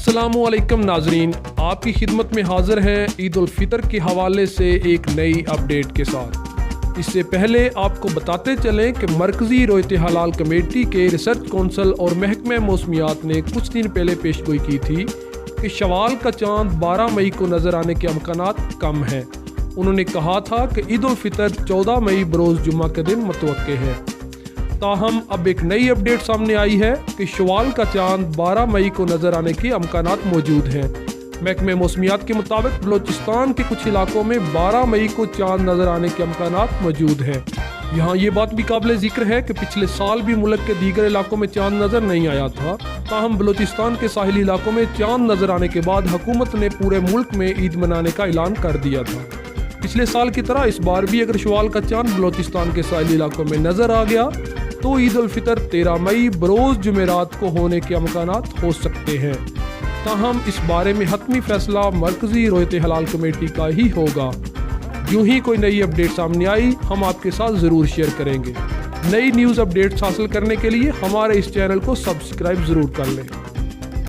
السلام علیکم ناظرین، آپ کی خدمت میں حاضر ہیں عید الفطر کے حوالے سے ایک نئی اپڈیٹ کے ساتھ۔ اس سے پہلے آپ کو بتاتے چلیں کہ مرکزی رویت حلال کمیٹی کے ریسرچ کونسل اور محکمہ موسمیات نے کچھ دن پہلے پیشگوئی کی تھی کہ شوال کا چاند 12 مئی کو نظر آنے کے امکانات کم ہیں۔ انہوں نے کہا تھا کہ عید الفطر 14 مئی بروز جمعہ کے دن متوقع ہے۔ تاہم اب ایک نئی اپڈیٹ سامنے آئی ہے کہ شوال کا چاند 12 مئی کو نظر آنے کے امکانات موجود ہیں۔ محکمہ موسمیات کے مطابق بلوچستان کے کچھ علاقوں میں 12 مئی کو چاند نظر آنے کے امکانات موجود ہیں۔ یہاں یہ بات بھی قابل ذکر ہے کہ پچھلے سال بھی ملک کے دیگر علاقوں میں چاند نظر نہیں آیا تھا، تاہم بلوچستان کے ساحلی علاقوں میں چاند نظر آنے کے بعد حکومت نے پورے ملک میں عید منانے کا اعلان کر دیا تھا۔ پچھلے سال کی طرح اس بار بھی اگر شوال کا چاند بلوچستان کے ساحلی علاقوں میں نظر آ گیا تو عید الفطر 13 مئی بروز جمعرات کو ہونے کے امکانات ہو سکتے ہیں۔ تاہم اس بارے میں حتمی فیصلہ مرکزی رویت حلال کمیٹی کا ہی ہوگا۔ یوں ہی کوئی نئی اپڈیٹ سامنے آئی ہم آپ کے ساتھ ضرور شیئر کریں گے۔ نئی نیوز اپڈیٹس حاصل کرنے کے لیے ہمارے اس چینل کو سبسکرائب ضرور کر لیں۔